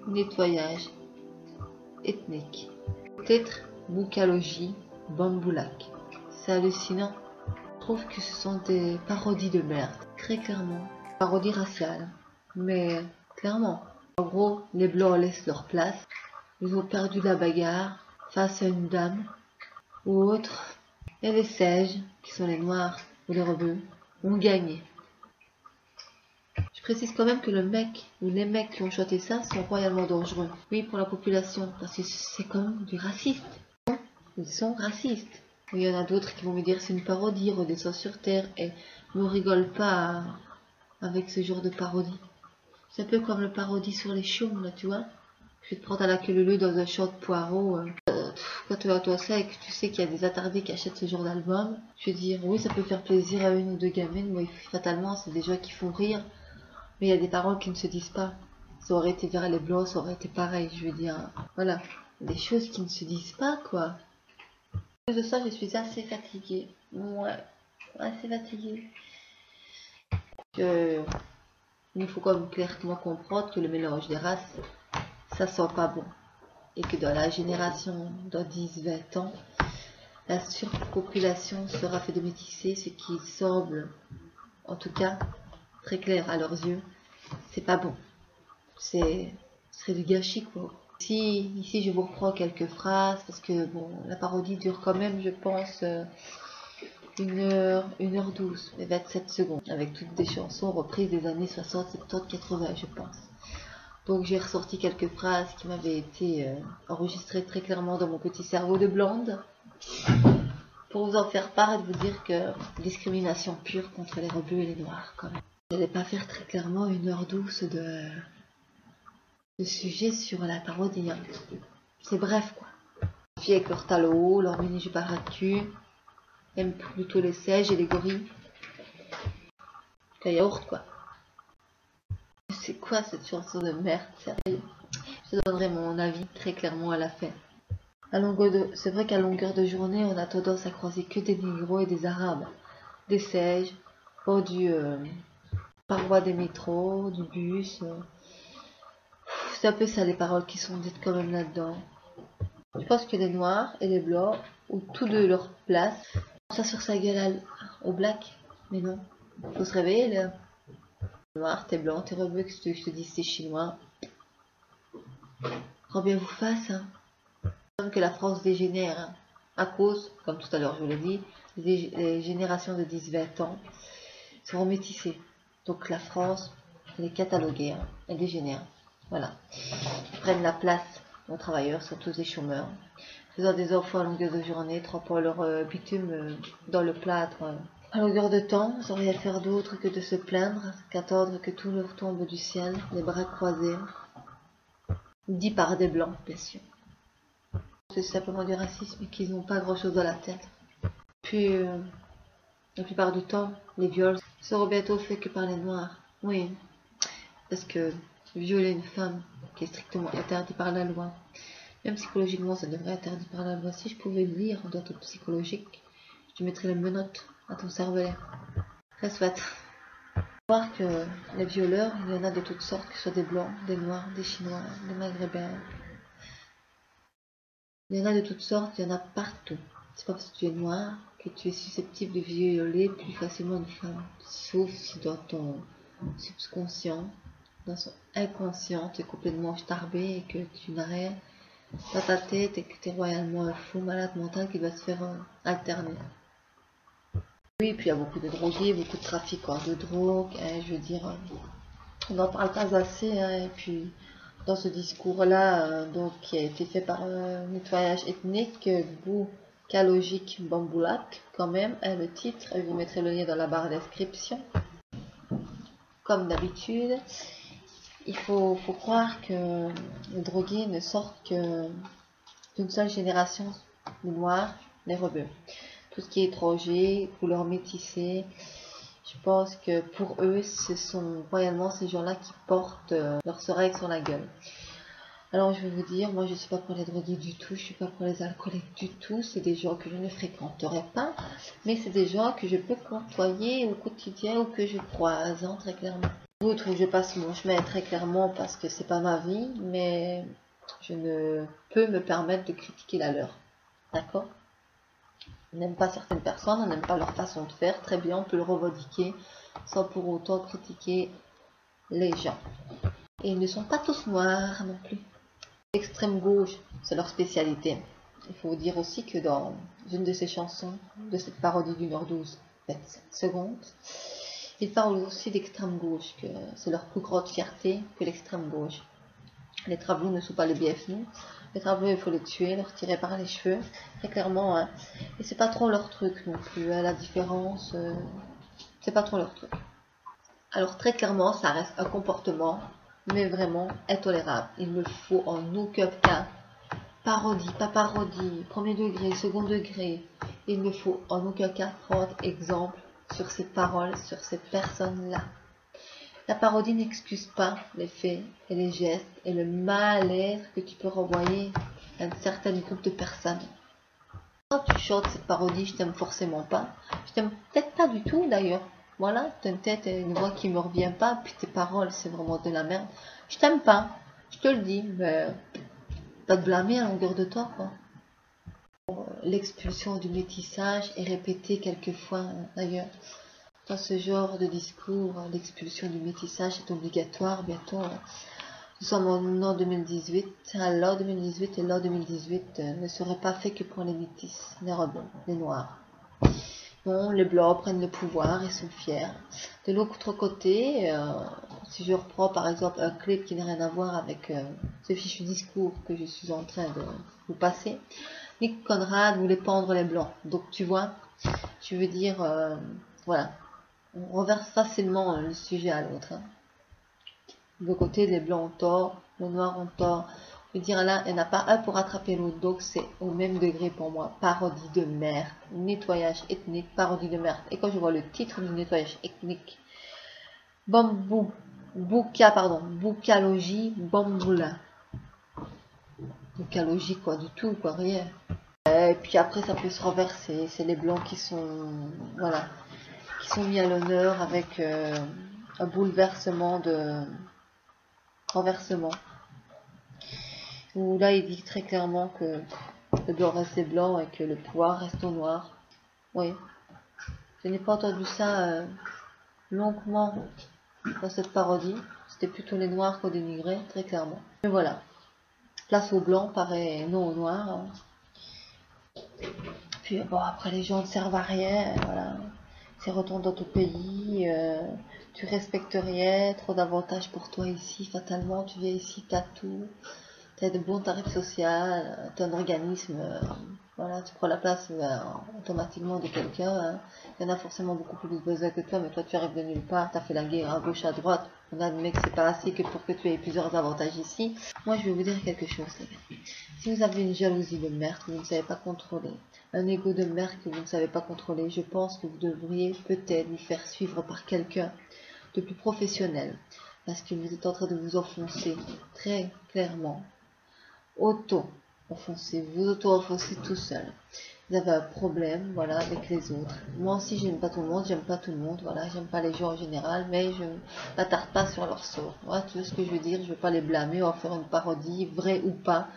nettoyage ethnique. Peut-être Boukalogie, Bamboulac. C'est hallucinant. Je trouve que ce sont des parodies de merde. Très clairement. Parodies raciales. Mais clairement. En gros, les blancs laissent leur place. Ils ont perdu la bagarre face à une dame ou autre. Et les seiges, qui sont les noirs ou les rebeux, ont gagné. Je précise quand même que le mec ou les mecs qui ont chanté ça sont royalement dangereux. Oui, pour la population, parce que c'est quand même du racisme. Ils sont racistes. Il y en a d'autres qui vont me dire c'est une parodie, redescend sur terre, et ne rigole pas avec ce genre de parodie. C'est un peu comme le parodie sur les chioms, là, tu vois. Je vais te prendre à la queue leu dans un champ de poireaux. Quand tu as toi ça et que tu sais qu'il y a des attardés qui achètent ce genre d'album, je veux dire, oui, ça peut faire plaisir à une ou deux gamines, mais fatalement, c'est des gens qui font rire. Mais il y a des paroles qui ne se disent pas. Ça aurait été vers les blancs, ça aurait été pareil, je veux dire. Voilà. Des choses qui ne se disent pas, quoi. À cause de ça, je suis assez fatiguée. Ouais, assez fatiguée. Il faut quand même clairement comprendre que le mélange des races, ça sent pas bon. Et que dans la génération dans 10-20 ans, la surpopulation sera fait de métisser, ce qui semble, en tout cas, très clair à leurs yeux. C'est pas bon. Ce serait du gâchis, quoi. Ici, je vous reprends quelques phrases, parce que, bon, la parodie dure quand même, je pense, 1h12, et 27 secondes, avec toutes des chansons reprises des années 60, 70, 80, je pense. Donc j'ai ressorti quelques phrases qui m'avaient été enregistrées très clairement dans mon petit cerveau de blonde, pour vous en faire part et de vous dire que discrimination pure contre les rebeux et les noirs, quand même. Je n'allais pas faire très clairement 1h12 de sujet sur la parodie. Hein. C'est bref, quoi. Les filles avec leur talons hauts, leur mini-jupe à ras de cul, aiment plutôt les seiges et les gorilles. Le yaourt, quoi. C'est quoi cette chanson de merde, sérieux? Je donnerai mon avis très clairement à la fin. C'est vrai qu'à longueur de journée, on a tendance à croiser que des négros et des arabes. Des seiges, ou du paroi des métros, du bus. C'est un peu ça les paroles qui sont dites quand même là-dedans. Je pense que les noirs et les blancs ont tous deux leur place. Ça sur sa gueule au black, mais non. Faut se réveiller là. Noir, t'es blanc, t'es rebeu, que je te dis c'est chinois. Rends bien vous face, hein. Comme que la France dégénère, hein, à cause, comme tout à l'heure je vous l'ai dit, les générations de 10-20 ans seront métissées. Donc la France, elle est cataloguée, hein, elle dégénère. Voilà. Ils prennent la place aux travailleurs, surtout des chômeurs. Faisant des enfants à longueur de journée, trempant leur bitume dans le plâtre. À longueur de temps, sans rien faire d'autre que de se plaindre, qu'attendre que tout leur tombe du ciel, les bras croisés, dit par des blancs, bien sûr. C'est simplement du racisme et qu'ils n'ont pas grand-chose dans la tête. Puis, la plupart du temps, les viols seront bientôt faits que par les noirs. Oui, parce que violer une femme qui est strictement interdit par la loi, même psychologiquement, ça devrait être interdit par la loi. Si je pouvais lire dans ton psychologique, je te mettrais les menottes à ton cervelet. Ça souhaite. Voir que les violeurs, il y en a de toutes sortes, que ce soit des blancs, des noirs, des chinois, des maghrébins. Il y en a de toutes sortes, il y en a partout. C'est pas parce que tu es noir que tu es susceptible de violer plus facilement une femme. Sauf si dans ton subconscient, dans son inconscient, tu es complètement starbé et que tu n'as rien dans ta tête et que tu es royalement un fou malade mental qui va se faire alterner. Oui, puis il y a beaucoup de drogués, beaucoup de trafiquants de drogue, hein, je veux dire, on n'en parle pas assez, hein, et puis dans ce discours-là, donc qui a été fait par un nettoyage ethnique, Boukalogique Bamboulac, quand même, hein, le titre, je vous mettrai le lien dans la barre description. Comme d'habitude, il faut croire que les drogués ne sortent que d'une seule génération, les noirs, les rebeux. Tout ce qui est étranger, couleur métissée, je pense que pour eux, ce sont royalement ces gens-là qui portent leur seringue sur la gueule. Alors je vais vous dire, moi je ne suis pas pour les drogués du tout, je ne suis pas pour les alcooliques du tout, c'est des gens que je ne fréquenterai pas, mais c'est des gens que je peux côtoyer au quotidien ou que je croise, hein, très clairement. route où je passe mon chemin très clairement parce que c'est pas ma vie, mais je ne peux me permettre de critiquer la leur. D'accord? On n'aime pas certaines personnes, on n'aime pas leur façon de faire, très bien, on peut le revendiquer sans pour autant critiquer les gens. Et ils ne sont pas tous noirs non plus. L'extrême gauche, c'est leur spécialité. Il faut dire aussi que dans une de ces chansons, de cette parodie d'1 h 12, 27 secondes, ils parlent aussi d'extrême gauche, que c'est leur plus grande fierté que l'extrême gauche. Les travaux ne sont pas les bienvenus. Les travaux, il faut les tuer, leur tirer par les cheveux, très clairement. Hein. Et c'est pas trop leur truc non plus. La différence, c'est pas trop leur truc. Alors très clairement, ça reste un comportement, mais vraiment intolérable. Il ne faut en aucun cas parodie, pas parodie, premier degré, second degré. Il ne faut en aucun cas prendre exemple sur ces paroles, sur ces personnes-là. La parodie n'excuse pas les faits et les gestes et le mal-être que tu peux renvoyer à un certain groupe de personnes. Quand tu chantes cette parodie, je t'aime forcément pas. Je t'aime peut-être pas du tout d'ailleurs. Voilà, t'as une tête et une voix qui me revient pas, puis tes paroles, c'est vraiment de la merde. Je t'aime pas, je te le dis, mais pas te blâmer à longueur de temps, quoi. L'expulsion du métissage est répétée quelquefois d'ailleurs. Dans ce genre de discours, l'expulsion du métissage est obligatoire bientôt. Nous sommes en an 2018. L'an 2018 et l'an 2018 ne serait pas fait que pour les métis, les rebelles, les noirs. Non, les blancs prennent le pouvoir et sont fiers. De l'autre côté, si je reprends par exemple un clip qui n'a rien à voir avec ce fichu discours que je suis en train de vous passer, Nick Conrad voulait pendre les blancs. Donc tu vois, je veux dire, voilà. On reverse facilement le sujet à l'autre. Hein. De côté, les blancs ont tort, les noirs ont tort. Je veux dire, là, il n'y en a pas un pour attraper l'autre. Donc, c'est au même degré pour moi. Parodie de merde, nettoyage ethnique, parodie de merde. Et quand je vois le titre du nettoyage ethnique, boucalogie, bamboula. Boucalogie, quoi, du tout, quoi, rien. Et puis après, ça peut se renverser. C'est les blancs qui sont, voilà, qui sont mis à l'honneur avec un bouleversement de renversement. Où là, il dit très clairement que le blanc reste blanc et que le pouvoir reste au noir. Oui. Je n'ai pas entendu ça longuement dans cette parodie. C'était plutôt les noirs qu'on dénigrait, très clairement. Mais voilà. Place au blanc paraît non au noir. Puis bon, après les gens ne servent à rien, voilà. C'est retourne dans ton pays, tu respectes rien, trop d'avantages pour toi ici, fatalement, tu viens ici, t'as tout, t'as de bons tarifs sociaux, t'as un organisme, voilà, tu prends la place automatiquement de quelqu'un, hein. Il y en a forcément beaucoup plus besoin que toi, mais toi tu arrives de nulle part, t'as fait la guerre à gauche, à droite, on admet que c'est pas assez que pour que tu aies plusieurs avantages ici. Moi je vais vous dire quelque chose, les gars. Si vous avez une jalousie de merde que vous ne savez pas contrôler, un ego de merde que vous ne savez pas contrôler, je pense que vous devriez peut-être vous faire suivre par quelqu'un de plus professionnel, parce que vous êtes en train de vous enfoncer très clairement, auto-enfoncer, vous auto-enfoncer tout seul. Vous avez un problème, voilà, avec les autres. Moi aussi, j'aime pas tout le monde, j'aime pas tout le monde, voilà, j'aime pas les gens en général, mais je m'attarde pas sur leur sort. Voilà, tu vois ce que je veux dire, je veux pas les blâmer, en faire une parodie, vraie ou pas.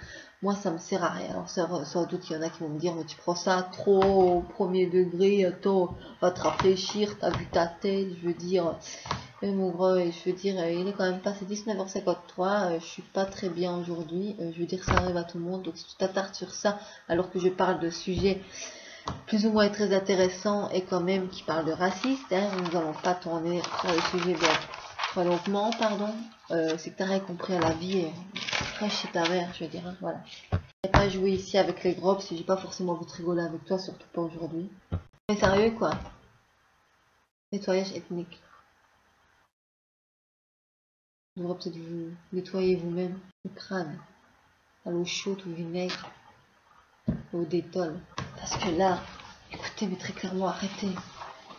Moi, ça me sert à rien. Alors, sans doute, il y en a qui vont me dire, mais tu prends ça trop au premier degré, attends, va te réfléchir, t'as vu ta tête, je veux dire, mon gros, je veux dire, il est quand même passé 19h53, je suis pas très bien aujourd'hui, je veux dire, ça arrive à tout le monde, donc si tu t'attardes sur ça, alors que je parle de sujets plus ou moins très intéressants et quand même qui parlent de racisme, hein, nous allons pas tourner sur le sujet bien trop longuement, pardon, c'est que t'as rien compris à la vie, et chez ta mère, je veux dire, hein, voilà. Je vais pas jouer ici avec les grobes si j'ai pas forcément envie de rigoler avec toi, surtout pas aujourd'hui. Mais sérieux, quoi. Nettoyage ethnique. Vous devrez peut-être vous nettoyer vous-même le crâne à l'eau chaude ou vinaigre, au détol. Parce que là, écoutez, mais très clairement, arrêtez.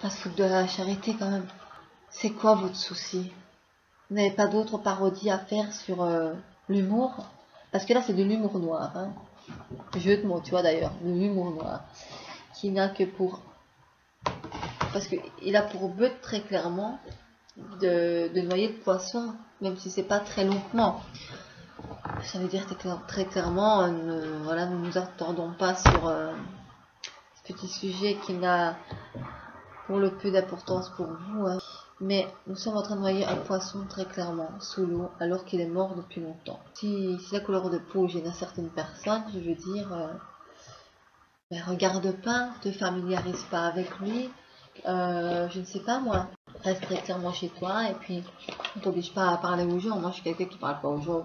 Pas se foutre de la charité quand même. C'est quoi votre souci? Vous n'avez pas d'autres parodies à faire sur l'humour? Parce que là, c'est de l'humour noir. Hein. Jeu de mots, tu vois d'ailleurs, de l'humour noir. Qui n'a que pour... Parce qu'il a pour but très clairement de noyer de poisson, même si c'est pas très longuement. Ça veut dire très clairement, voilà, nous nous attendons pas sur ce petit sujet qui n'a pour le peu d'importance pour vous, hein. Mais nous sommes en train de noyer un poisson très clairement sous l'eau alors qu'il est mort depuis longtemps. Si la couleur de peau gêne à certaines personnes, je veux dire, ben regarde pas, te familiarise pas avec lui, je ne sais pas moi, reste très clairement chez toi et puis on t'oblige pas à parler aux gens. Moi je suis quelqu'un qui parle pas aux gens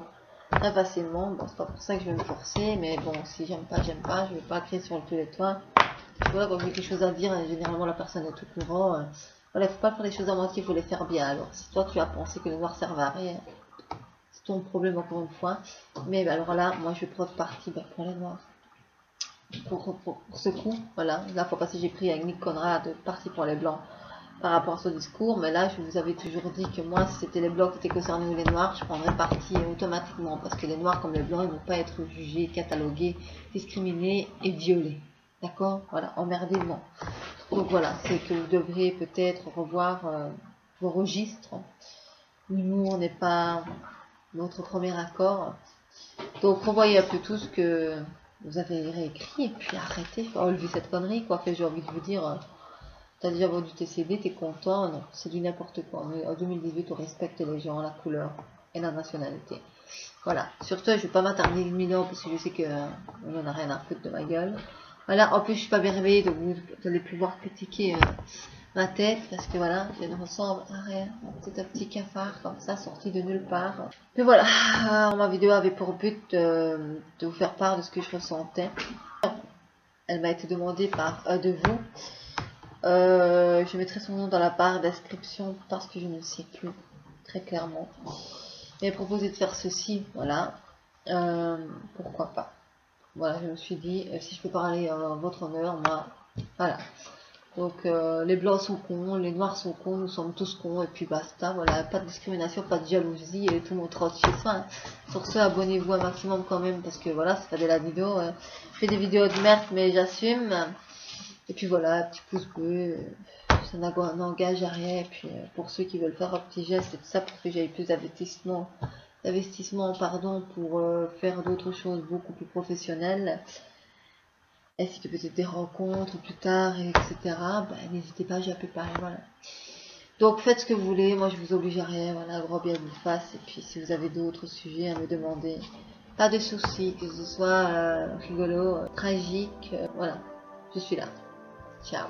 très facilement, bon c'est pas pour ça que je vais me forcer, mais bon si j'aime pas, je vais pas crier sur le pied de toi. Voilà, quand j'ai quelque chose à dire, généralement la personne est tout courant. Voilà, il faut pas faire les choses à moitié, il faut les faire bien. Alors, si toi tu as pensé que le noir servait à rien, c'est ton problème encore une fois. Mais alors là, moi je vais prendre parti pour les noirs. Pour ce coup, voilà. La fois passée, j'ai pris avec Nick Conrad parti pour les blancs par rapport à ce discours. Mais là, je vous avais toujours dit que moi, si c'était les blancs qui étaient concernés ou les noirs, je prendrais parti automatiquement. Parce que les noirs comme les blancs, ils ne vont pas être jugés, catalogués, discriminés et violés. D'accord? Voilà, emmerdez, non. Donc voilà, c'est que vous devriez peut-être revoir vos registres. L'humour n'est pas notre premier accord. Donc revoyez un peu tout ce que vous avez réécrit et puis arrêtez, faut enlever cette connerie quoi. Que j'ai envie de vous dire, t'as déjà vendu tes CD, t'es content, non, c'est du n'importe quoi. En 2018, on respecte les gens, la couleur et la nationalité. Voilà, surtout je vais pas m'attarder 1000 ans parce que je sais que on en a rien à foutre de ma gueule. Voilà, en plus je suis pas bien réveillée, donc vous allez pouvoir critiquer ma tête, parce que voilà, je ne ressemble à rien. C'est un petit cafard comme ça, sorti de nulle part. Mais voilà, ma vidéo avait pour but de vous faire part de ce que je ressentais. Elle m'a été demandée par un de vous. Je mettrai son nom dans la barre d'inscription parce que je ne sais plus très clairement. Elle m'a proposé de faire ceci, voilà. Pourquoi pas. Voilà, je me suis dit, si je peux parler en votre honneur, moi, voilà. Donc, les blancs sont cons, les noirs sont cons, nous sommes tous cons, et puis basta, voilà, pas de discrimination, pas de jalousie, et tout le monde rentre chez soi, hein. Sur ce, abonnez-vous un maximum quand même, parce que voilà, c'est pas de la vidéo, je fais des vidéos de merde, mais j'assume, et puis voilà, petit pouce bleu, ça n'engage à rien, et puis pour ceux qui veulent faire un petit geste, c'est tout ça, pour que j'aille plus d'investissement, pardon, pour faire d'autres choses beaucoup plus professionnelles, ainsi que peut-être des rencontres plus tard, etc. Ben, n'hésitez pas, j'ai appelé pareil, voilà. Donc faites ce que vous voulez, moi je vous oblige à rien, voilà, gros bien vous fasse, et puis si vous avez d'autres sujets à me demander, pas de soucis, que ce soit rigolo, tragique, voilà, je suis là. Ciao.